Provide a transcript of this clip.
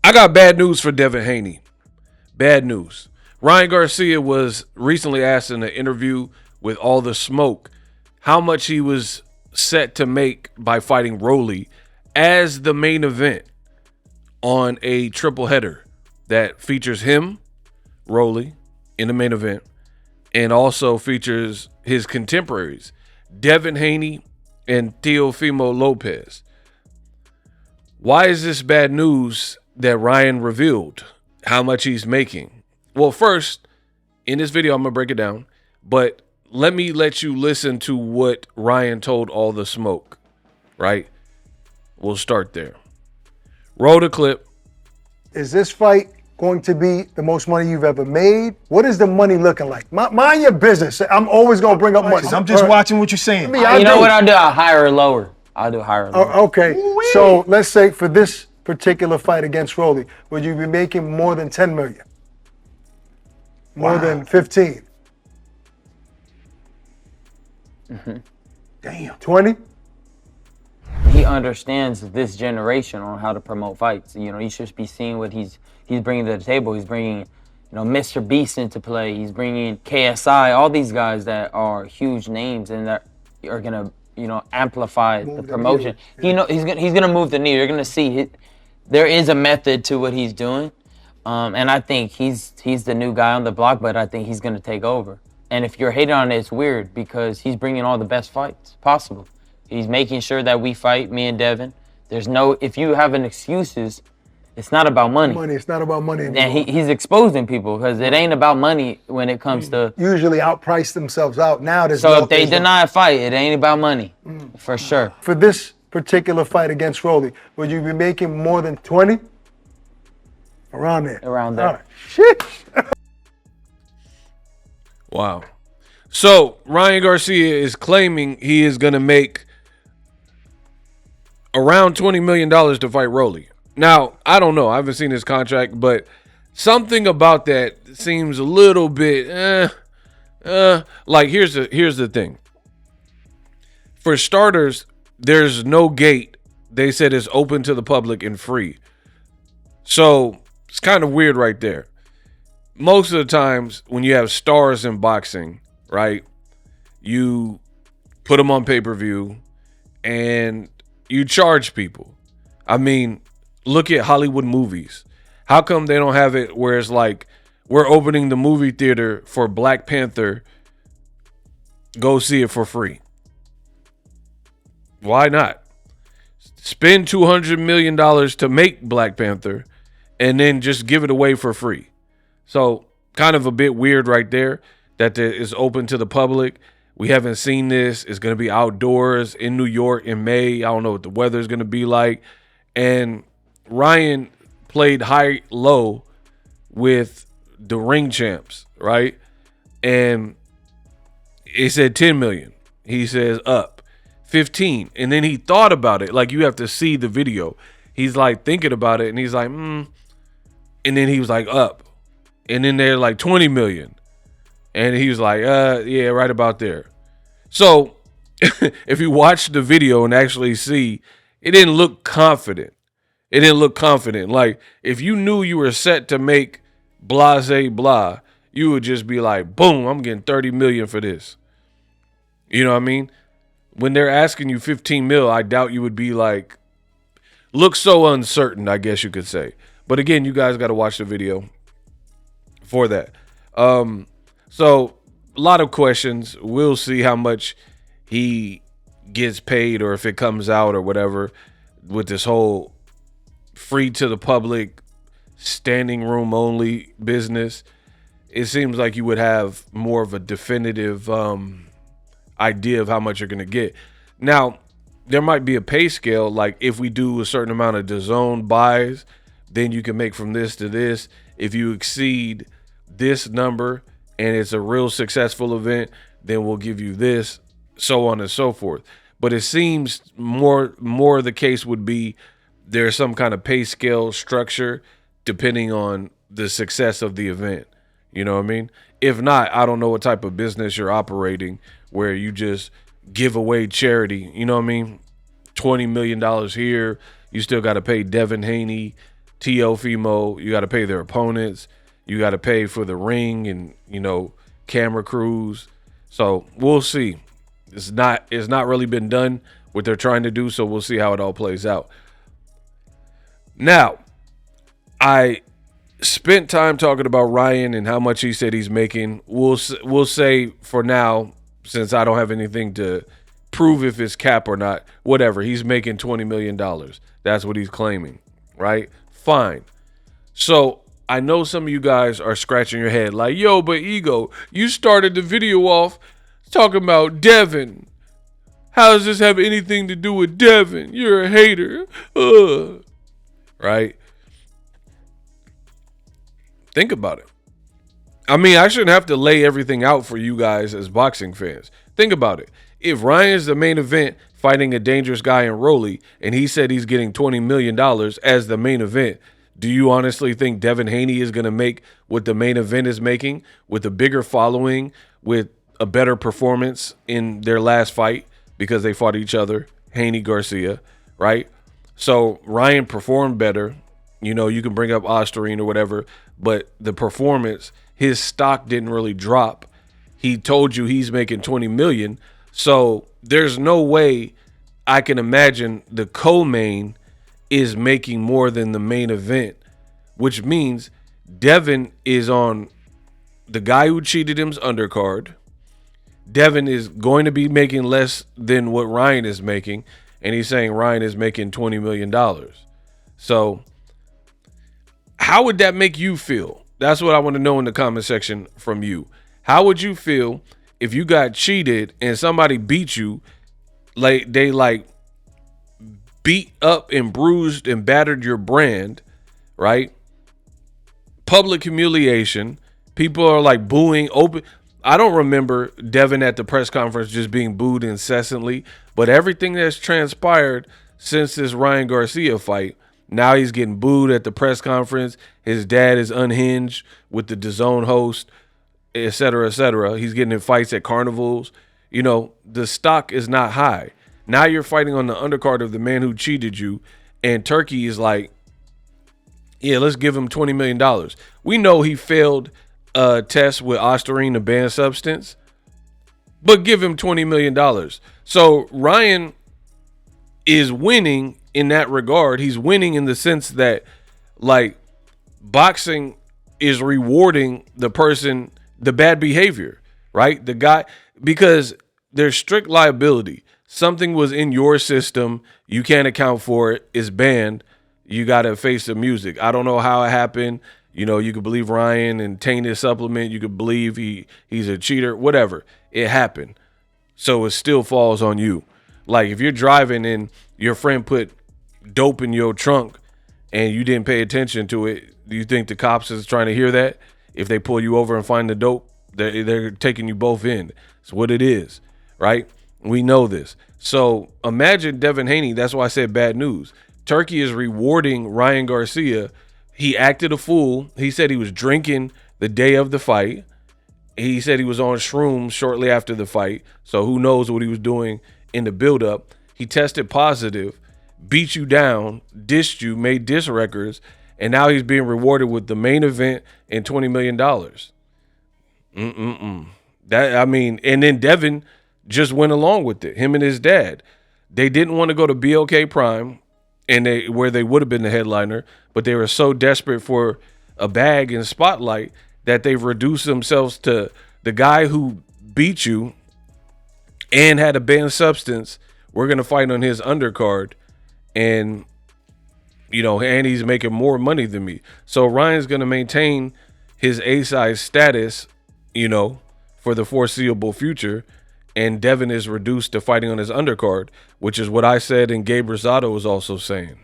I got bad news for Devin Haney. Bad news. Ryan Garcia was recently asked in an interview with All the Smoke how much he was set to make by fighting Rolly as the main event on a triple header that features him, Rolly, in the main event, and also features his contemporaries, Devin Haney and Teofimo Lopez. Why is this bad news that Ryan revealed how much he's making? Well, first, in this video, I'm going to break it down, but let you listen to what Ryan told All the Smoke, right? We'll start there. Roll the clip. Is this fight going to be the most money you've ever made? What is the money looking like? Mind your business. I'm always going to bring up money. I'm just watching what you're saying. You know what I'll do? I'll higher or lower. I'll do higher or lower. Okay, so let's say for this particular fight against Rolly, would you be making more than 10 million? More than 15? Mm-hmm. Damn. 20? He understands this generation on how to promote fights. You know, you should be seeing what he's bringing to the table. He's bringing, Mr. Beast into play. He's bringing KSI, all these guys that are huge names and that are gonna, amplify the promotion. Yeah. He's gonna move the needle. You're gonna see there is a method to what he's doing, and I think he's the new guy on the block. But I think he's gonna take over. And if you're hating on it, it's weird because he's bringing all the best fights possible. He's making sure that we fight, me and Devin. If you have an excuses, it's not about money. It's not about money anymore. And he's exposing people because it ain't about money when it comes to. Usually outprice themselves out. Now if they deny a fight, it ain't about money, for sure. For this particular fight against Rolly, would you be making more than 20? Around there. Around there. All right. Shit. Wow. So Ryan Garcia is claiming he is going to make around $20 million to fight Rolly. Now, I don't know. I haven't seen his contract, but something about that seems a little bit, like here's the thing. For starters, there's no gate. They said it's open to the public and free. So it's kind of weird right there. Most of the times when you have stars in boxing, right, you put them on pay-per-view and you charge people. I mean, look at Hollywood movies. How come they don't have it where it's like, we're opening the movie theater for Black Panther, go see it for free? Why not? Spend $200 million to make Black Panther and then just give it away for free. So kind of a bit weird right there that it's open to the public. We haven't seen this. It's going to be outdoors in New York in May. I don't know what the weather is going to be like. And Ryan played high-low with the ring champs, right? And it said 10 million. He says up 15. And then he thought about it. Like, you have to see the video. He's like thinking about it and he's like, And then he was like up. And then they're like 20 million. And he was like, yeah, right about there. So if you watch the video and actually see, it didn't look confident. It didn't look confident. Like, if you knew you were set to make blase blah, you would just be like, boom, I'm getting 30 million for this. You know what I mean? When they're asking you 15 mil, I doubt you would be like, look so uncertain, I guess you could say. But again, you guys got to watch the video for that. So a lot of questions. We'll see how much he gets paid or if it comes out or whatever with this whole free to the public, standing room only business. It seems like you would have more of a definitive idea of how much you're going to get. Now, there might be a pay scale. Like, if we do a certain amount of DAZN buys, then you can make from this to this. If you exceed this number and it's a real successful event, then we'll give you this, so on and so forth. But it seems more the case would be there's some kind of pay scale structure depending on the success of the event. You know what I mean? If not, I don't know what type of business you're operating where you just give away charity. You know what I mean? $20 million here. You still got to pay Devin Haney, Teofimo. You got to pay their opponents. You got to pay for the ring and, camera crews. So we'll see. It's not really been done what they're trying to do. So we'll see how it all plays out. Now, I spent time talking about Ryan and how much he said he's making. We'll say for now, since I don't have anything to prove if it's cap or not, whatever. He's making $20 million. That's what he's claiming, right? Fine. So I know some of you guys are scratching your head like, yo, but Ego, you started the video off talking about Devin. How does this have anything to do with Devin? You're a hater. Right? Think about it. I mean, I shouldn't have to lay everything out for you guys as boxing fans. Think about it. If Ryan is the main event fighting a dangerous guy in Rolly, and he said he's getting $20 million as the main event, do you honestly think Devin Haney is going to make what the main event is making with a bigger following, with a better performance in their last fight because they fought each other, Haney, Garcia, right? So Ryan performed better. You can bring up Osterine or whatever, but the performance, his stock didn't really drop. He told you he's making $20 million. So there's no way I can imagine the co-main is making more than the main event, which means Devin is on the guy who cheated him's undercard. Devin is going to be making less than what Ryan is making, and he's saying Ryan is making $20 million. So how would that make you feel? That's what I want to know in the comment section from you. How would you feel if you got cheated and somebody beat you, like they beat up and bruised and battered your brand, right? Public humiliation. People are booing open. I don't remember Devin at the press conference just being booed incessantly, but everything that's transpired since this Ryan Garcia fight, now he's getting booed at the press conference. His dad is unhinged with the DAZN host, et cetera, et cetera. He's getting in fights at carnivals. The stock is not high. Now you're fighting on the undercard of the man who cheated you, and Turkey is like, yeah, let's give him $20 million. We know he failed a test with Osterine, a banned substance, but give him $20 million. So Ryan is winning in that regard. He's winning in the sense that, boxing is rewarding the person, the bad behavior, right? The guy, because there's strict liability. Something was in your system. You can't account for it. It's banned. You got to face the music. I don't know how it happened. You could believe Ryan and taint his supplement. You could believe he's a cheater, whatever. It happened. So it still falls on you. If you're driving and your friend put dope in your trunk and you didn't pay attention to it, do you think the cops is trying to hear that? If they pull you over and find the dope, they're taking you both in. It's what it is, right? We know this. So imagine Devin Haney. That's why I said bad news. Turkey is rewarding Ryan Garcia. He acted a fool. He said he was drinking the day of the fight. He said he was on shrooms shortly after the fight. So who knows what he was doing in the buildup. He tested positive, beat you down, dissed you, made diss records, and now he's being rewarded with the main event and $20 million. And then Devin just went along with it, him and his dad. They didn't want to go to BOK Prime, where they would have been the headliner, but they were so desperate for a bag and spotlight that they've reduced themselves to the guy who beat you and had a banned substance. We're going to fight on his undercard, and he's making more money than me. So Ryan's going to maintain his A-size status, for the foreseeable future, and Devin is reduced to fighting on his undercard, which is what I said and Gabe Rosado was also saying.